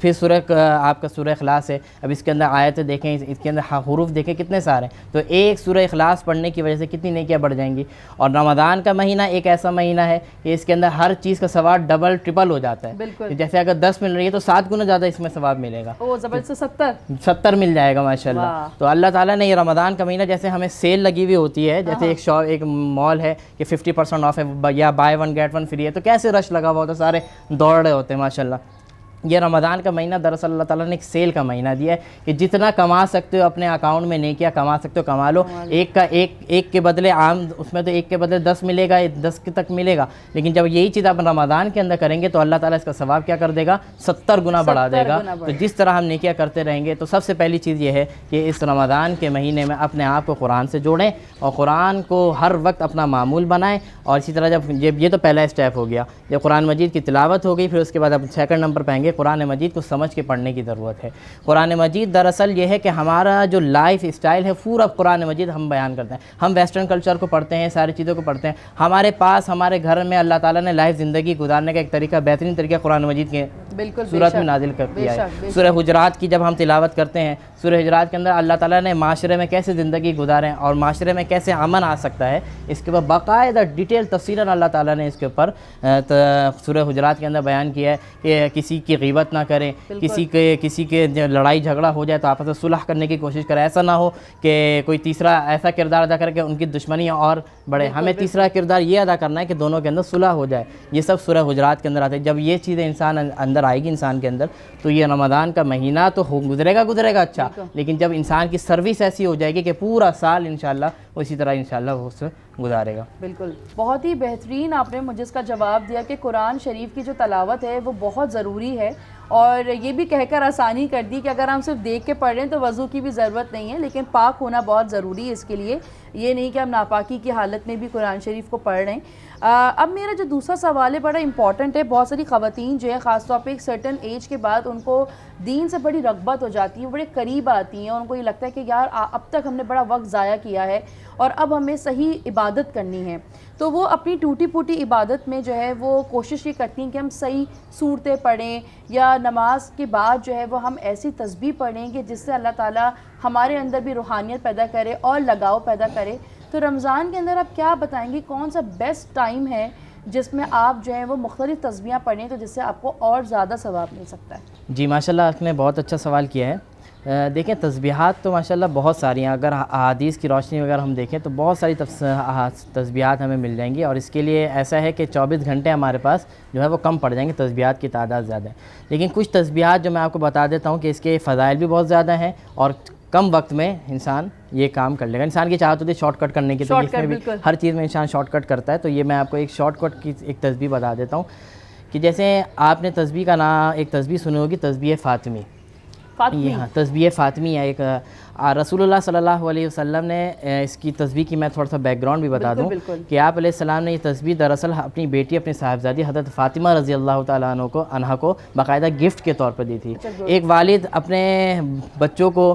پھر سورہ آپ کا سورہ اخلاص ہے, اب اس کے اندر آیتیں دیکھیں, اس کے اندر حروف دیکھیں کتنے سارے ہیں, تو ایک سورہ اخلاص پڑھنے کی وجہ سے کتنی نیکیاں بڑھ جائیں گی. اور رمضان کا مہینہ ایک ایسا مہینہ ہے کہ اس کے اندر ہر چیز کا ثواب ڈبل ٹرپل ہو جاتا ہے. بالکل. جیسے اگر 10 مل رہی ہے تو 7 گنا زیادہ اس میں ثواب ملے گا. او زبردست. 70 مل جائے گا ماشاءاللہ. تو اللہ تعالیٰ نے یہ رمضان کا مہینہ, جیسے ہمیں سیل لگی ہوئی ہوتی ہے, جیسے ایک مال ہے کہ 50% آف ہے یا بائی 1 گیٹ 1 فری ہے, تو کیسے رش لگا ہوا ہوتا ہے, سارے دوڑ رہے ہوتے ہیں ماشاءاللہ. یہ رمضان کا مہینہ دراصل اللہ تعالیٰ نے ایک سیل کا مہینہ دیا ہے کہ جتنا کما سکتے ہو اپنے اکاؤنٹ میں نیکیاں کما سکتے ہو کما لو. ایک کے بدلے عام اس میں تو ایک کے بدلے 10 ملے گا, 10 تک ملے گا, لیکن جب یہی چیز آپ رمضان کے اندر کریں گے تو اللہ تعالیٰ اس کا ثواب کیا کر دے گا, 70 گنا بڑھا دے گا. تو جس طرح ہم نیکیاں کرتے رہیں گے, تو سب سے پہلی چیز یہ ہے کہ اس رمضان کے مہینے میں اپنے آپ کو قرآن سے جوڑیں اور قرآن کو ہر وقت اپنا معمول بنائیں. اور اسی طرح جب یہ تو پہلا اسٹیپ ہو گیا, جب قرآن مجید کی تلاوت ہو گئی, پھر اس کے بعد اب سیکنڈ نمبر پہ آئیں گے قرآن مجید کو سمجھ کے پڑھنے کی ضرورت ہے. قرآن مجید دراصل یہ ہے کہ ہمارا جو لائف اسٹائل ہے پورا قرآن مجید ہم بیان کرتے ہیں. ہم ویسٹرن کلچر کو پڑھتے ہیں, ساری چیزوں کو پڑھتے ہیں, ہمارے پاس ہمارے گھر میں اللہ تعالیٰ نے لائف زندگی گزارنے کا ایک طریقہ, بہترین طریقہ قرآن مجید کے صورت میں نازل کر دیا ہے. سورہ حجرات کی جب ہم تلاوت کرتے ہیں, سورہ حجرات کے اندر اللہ تعالیٰ نے معاشرے میں کیسے زندگی گزاریں اور معاشرے میں کیسے امن آ سکتا ہے, اس کے بعد باقاعدہ ڈیٹیل تفصیلاً اللہ تعالیٰ نے اس کے اوپر سورہ حجرات کے اندر بیان کیا ہے کہ کسی کی غیبت نہ کریں, کسی کے لڑائی جھگڑا ہو جائے تو آپس میں صلح کرنے کی کوشش کریں. ایسا نہ ہو کہ کوئی تیسرا ایسا کردار ادا کر کے ان کی دشمنی اور بڑھے. ہمیں تیسرا کردار یہ ادا کرنا ہے کہ دونوں کے اندر صلح ہو جائے. یہ سب سورہ حجرات کے اندر آتے ہیں. جب یہ چیزیں انسان اندر آئے گی انسان کے اندر, تو یہ رمضان کا مہینہ تو گزرے گا اچھا, لیکن جب انسان کی سروس ایسی ہو جائے گی کہ پورا سال انشاءاللہ اسی طرح انشاءاللہ وہ اس سے گزارے گا. بالکل, بہت ہی بہترین آپ نے مجھے اس کا جواب دیا کہ قرآن شریف کی جو تلاوت ہے وہ بہت ضروری ہے, اور یہ بھی کہہ کر آسانی کر دی کہ اگر ہم صرف دیکھ کے پڑھ رہے ہیں تو وضو کی بھی ضرورت نہیں ہے, لیکن پاک ہونا بہت ضروری ہے اس کے لیے. یہ نہیں کہ ہم ناپاکی کی حالت میں بھی قرآن شریف کو پڑھ رہے ہیں. اب میرا جو دوسرا سوال ہے بڑا امپورٹنٹ ہے. بہت ساری خواتین جو ہے خاص طور پہ ایک سرٹن ایج کے بعد ان کو دین سے بڑی رغبت ہو جاتی ہے, بڑے قریب آتی ہیں, اور ان کو یہ لگتا ہے کہ یار اب تک ہم نے بڑا وقت ضائع کیا ہے اور اب ہمیں صحیح عبادت کرنی ہے. تو وہ اپنی ٹوٹی پھوٹی عبادت میں جو ہے وہ کوشش یہ کرتی ہیں کہ ہم صحیح صورتیں پڑھیں, یا نماز کے بعد جو ہے وہ ہم ایسی تسبیح پڑھیں کہ جس سے اللہ تعالیٰ ہمارے اندر بھی روحانیت پیدا کرے اور لگاؤ پیدا کرے. تو رمضان کے اندر آپ کیا بتائیں گے, کون سا بیسٹ ٹائم ہے جس میں آپ جو ہیں وہ مختلف تسبیحاں پڑھیں تو جس سے آپ کو اور زیادہ ثواب مل سکتا ہے؟ جی ماشاءاللہ, آپ نے بہت اچھا سوال کیا ہے. دیکھیں تسبیحات تو ماشاءاللہ بہت ساری ہیں. اگر احادیث کی روشنی وغیرہ ہم دیکھیں تو بہت ساری تسبیحات ہمیں مل جائیں گی, اور اس کے لیے ایسا ہے کہ 24 گھنٹے ہمارے پاس جو ہے وہ کم پڑ جائیں گے, تسبیحات کی تعداد زیادہ ہے. لیکن کچھ تسبیحات جو میں آپ کو بتا دیتا ہوں کہ اس کے فضائل بھی بہت زیادہ ہیں, اور کم وقت میں انسان یہ کام کر لے گا. انسان کی چاہت ہوتی ہے شارٹ کٹ کرنے کی, تو اس میں بھی ہر چیز میں انسان شارٹ کٹ کرتا ہے. تو یہ میں آپ کو ایک شارٹ کٹ کی ایک تسبیح بتا دیتا ہوں کہ جیسے آپ نے تسبیح کا نام ایک تسبیح سنی ہوگی, تسبیح فاطمی. ہاں تسبیح فاطمی ہے ایک. رسول اللہ صلی اللہ علیہ وسلم نے اس کی تسبیح کی میں تھوڑا سا بیک گراؤنڈ بھی بتا دوں کہ آپ علیہ السلام نے یہ تسبیح دراصل اپنی بیٹی, اپنی صاحبزادی حضرت فاطمہ رضی اللہ تعالیٰ عنہا کو باقاعدہ گفٹ کے طور پر دی تھی. ایک والد اپنے بچوں کو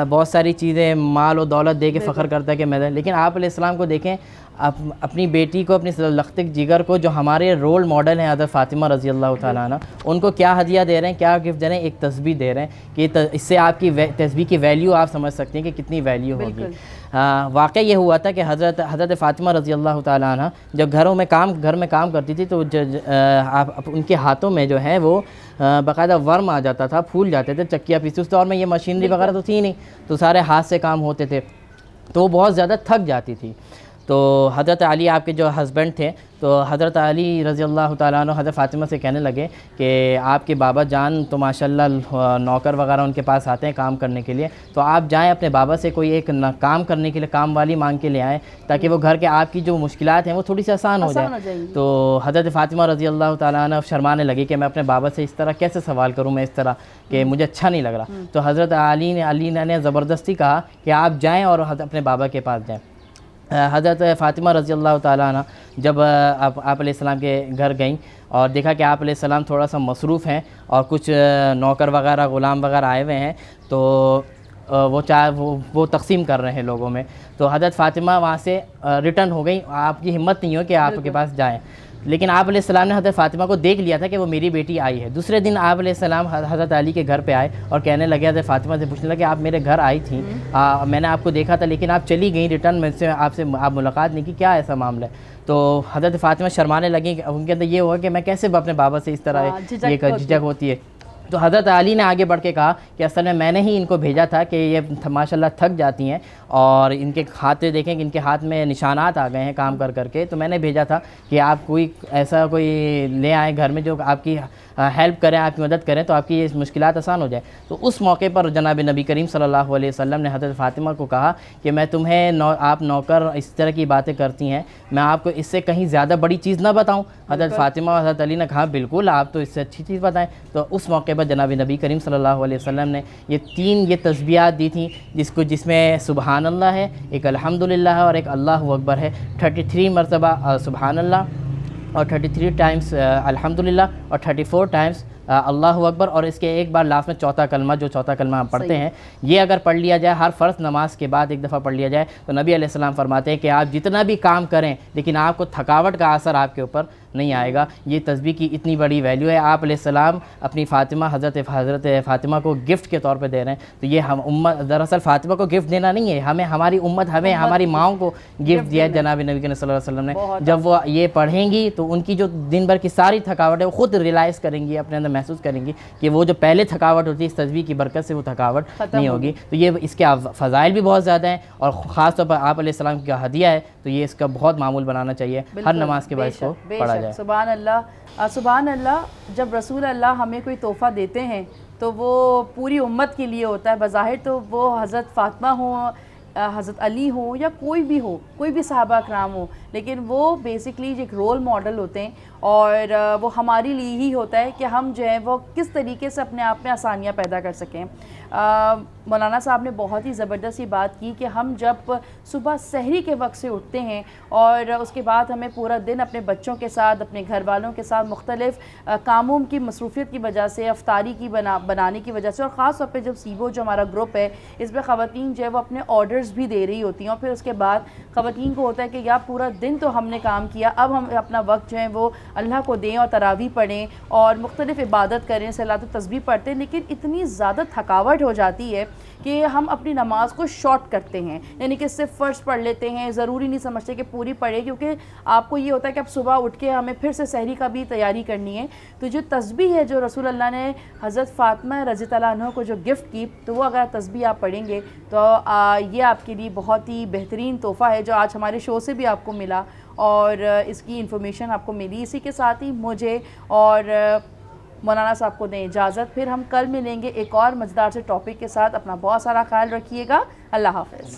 بہت ساری چیزیں مال و دولت دے کے فخر کرتا ہے کہ میں, لیکن آپ علیہ السلام کو دیکھیں اپنی بیٹی کو, اپنی لخت جگر کو, جو ہمارے رول ماڈل ہیں حضرت فاطمہ رضی اللہ تعالیٰ عنہ, ان کو کیا ہدیہ دے رہے ہیں, کیا گفٹ دے رہے ہیں, ایک تسبیح دے رہے ہیں کہ اس سے آپ کی تسبیح کی ویلیو آپ سمجھ سکتے ہیں کہ کتنی ویلیو ہوگی. واقعہ یہ ہوا تھا کہ حضرت فاطمہ رضی اللہ تعالیٰ عنہ جب گھر میں کام کرتی تھی تو ان کے ہاتھوں میں جو ہے وہ باقاعدہ ورم آ جاتا تھا, پھول جاتے تھے چکیاں پیستی. اس دور میں یہ مشینری وغیرہ تو تھی نہیں, تو سارے ہاتھ سے کام ہوتے تھے, تو وہ بہت زیادہ تھک جاتی تھی. تو حضرت علی آپ کے جو ہسبینڈ تھے, تو حضرت علی رضی اللہ تعالیٰ عنہ حضرت فاطمہ سے کہنے لگے کہ آپ کے بابا جان تو ماشاءاللہ نوکر وغیرہ ان کے پاس آتے ہیں کام کرنے کے لیے, تو آپ جائیں اپنے بابا سے کوئی ایک کام کرنے کے لیے کام والی مانگ کے لے آئیں, تاکہ وہ گھر کے آپ کی جو مشکلات ہیں وہ تھوڑی سی آسان ہو جائیں. تو حضرت فاطمہ رضی اللہ تعالیٰ عنہ شرمانے لگی کہ میں اپنے بابا سے اس طرح کیسے سوال کروں, میں اس طرح کہ مجھے اچھا نہیں لگ رہا. تو حضرت علی نے زبردستی کہا کہ آپ جائیں اور اپنے بابا کے پاس جائیں. حضرت فاطمہ رضی اللہ تعالیٰ عنہ جب آپ علیہ السلام کے گھر گئیں اور دیکھا کہ آپ علیہ السلام تھوڑا سا مصروف ہیں اور کچھ نوکر وغیرہ غلام وغیرہ آئے ہوئے ہیں, تو وہ تقسیم کر رہے ہیں لوگوں میں, تو حضرت فاطمہ وہاں سے ریٹرن ہو گئیں. آپ کی ہمت نہیں ہو کہ آپ کے پاس جائیں. لیکن آپ علیہ السلام نے حضرت فاطمہ کو دیکھ لیا تھا کہ وہ میری بیٹی آئی ہے. دوسرے دن آپ علیہ السلام حضرت علی کے گھر پہ آئے اور کہنے لگے, حضرت فاطمہ سے پوچھنے لگے آپ میرے گھر آئی تھیں, میں نے آپ کو دیکھا تھا لیکن آپ چلی گئیں ریٹرن, میں سے آپ ملاقات نہیں کی, کیا ایسا معاملہ ہے؟ تو حضرت فاطمہ شرمانے لگیں, ان کے اندر یہ ہوا کہ میں کیسے اپنے بابا سے اس طرح یہ جھجک ہوتی ہے. تو حضرت علی نے آگے بڑھ کے کہا کہ اصل میں نے ہی ان کو بھیجا تھا کہ یہ ماشاءاللہ تھک جاتی ہیں اور ان کے ہاتھ دیکھیں کہ ان کے ہاتھ میں نشانات آ گئے ہیں کام کر کے, تو میں نے بھیجا تھا کہ آپ کوئی لے آئیں گھر میں جو آپ کی ہیلپ کریں, آپ کی مدد کریں, تو آپ کی یہ مشکلات آسان ہو جائے. تو اس موقع پر جناب نبی کریم صلی اللہ علیہ وسلم نے حضرت فاطمہ کو کہا کہ میں تمہیں آپ نوکر اس طرح کی باتیں کرتی ہیں, میں آپ کو اس سے کہیں زیادہ بڑی چیز نہ بتاؤں؟ حضرت فاطمہ اور حضرت علی نے کہا بالکل, آپ تو اس سے اچھی چیز بتائیں. تو اس موقع پر جناب نبی کریم صلی اللہ علیہ وسلم نے یہ تسبیحات دی تھیں, جس میں سبحان اللہ ہے, ایک الحمدللہ ہے اور ایک اللہ اکبر ہے. 33 مرتبہ سبحان اللہ اور 33 ٹائمز الحمدللہ اور 34 ٹائمز اللہ اکبر, اور اس کے ایک بار لاسٹ میں چوتھا کلمہ, جو چوتھا کلمہ ہم پڑھتے ہیں, یہ اگر پڑھ لیا جائے ہر فرض نماز کے بعد ایک دفعہ پڑھ لیا جائے, تو نبی علیہ السلام فرماتے ہیں کہ آپ جتنا بھی کام کریں لیکن آپ کو تھکاوٹ کا اثر آپ کے اوپر نہیں آئے گا. یہ تسبیح کی اتنی بڑی ویلیو ہے. آپ علیہ السلام اپنی فاطمہ حضرت فاطمہ کو گفٹ کے طور پہ دے رہے ہیں. تو یہ ہم امت, دراصل فاطمہ کو گفٹ دینا نہیں ہے, ہمیں ہماری امت, ہمیں ہماری ماؤں کو گفٹ دیا ہے جناب نبی صلی اللہ علیہ وسلم نے. جب وہ یہ پڑھیں گی تو ان کی جو دن بھر کی ساری تھکاوٹ ہے وہ خود ریلائز کریں گی, اپنے اندر محسوس کریں گی کہ وہ جو پہلے تھکاوٹ ہوتی ہے اس تسبیح کی برکت سے وہ تھکاوٹ نہیں ہوگی. تو یہ اس کے فضائل بھی بہت زیادہ ہیں, اور خاص طور پر آپ علیہ السلام کا ہدیہ ہے, تو یہ اس کا بہت معمول بنانا چاہیے, ہر نماز کے بعد اس کو پڑھا جائے. سبحان اللہ, سبحان اللہ. جب رسول اللہ ہمیں کوئی تحفہ دیتے ہیں تو وہ پوری امت کے لیے ہوتا ہے. بظاہر تو وہ حضرت فاطمہ ہوں, حضرت علی ہوں, یا کوئی بھی ہو, کوئی بھی صحابہ اکرام ہو, لیکن وہ بیسکلی ایک رول ماڈل ہوتے ہیں, اور وہ ہمارے لیے ہی ہوتا ہے کہ ہم جو ہے وہ کس طریقے سے اپنے آپ میں آسانیاں پیدا کر سکیں. مولانا صاحب نے بہت ہی زبردست یہ بات کی کہ ہم جب صبح سحری کے وقت سے اٹھتے ہیں اور اس کے بعد ہمیں پورا دن اپنے بچوں کے ساتھ, اپنے گھر والوں کے ساتھ مختلف کاموں کی مصروفیت کی وجہ سے, افطاری کی بنانے کی وجہ سے, اور خاص طور پہ جب سیبو جو ہمارا گروپ ہے اس میں خواتین جو ہے وہ اپنے آرڈرز بھی دے رہی ہوتی ہیں, اور پھر اس کے بعد خواتین کو ہوتا ہے کہ یا پورا دن تو ہم نے کام کیا, اب ہم اپنا وقت جو ہے وہ اللہ کو دیں اور تراویح پڑھیں اور مختلف عبادت کریں, صلاۃ و تسبیح پڑھتے ہیں. لیکن اتنی زیادہ تھکاوٹ ہو جاتی ہے کہ ہم اپنی نماز کو شارٹ کرتے ہیں, یعنی کہ صرف فرض پڑھ لیتے ہیں, ضروری نہیں سمجھتے کہ پوری پڑھے, کیونکہ آپ کو یہ ہوتا ہے کہ اب صبح اٹھ کے ہمیں پھر سے سحری کا بھی تیاری کرنی ہے. تو جو تسبیح ہے جو رسول اللہ نے حضرت فاطمہ رضی اللہ عنہ کو جو گفٹ کی, تو وہ اگر تسبیح آپ پڑھیں گے تو یہ آپ کے لیے بہت ہی بہترین تحفہ ہے جو آج ہمارے شو سے بھی آپ کو ملا, اور اس کی انفارمیشن آپ کو ملی. اسی کے ساتھ ہی مجھے اور مولانا صاحب کو دیں اجازت, پھر ہم کل ملیں گے ایک اور مزیدار سے ٹاپک کے ساتھ. اپنا بہت سارا خیال رکھیے گا. اللہ حافظ.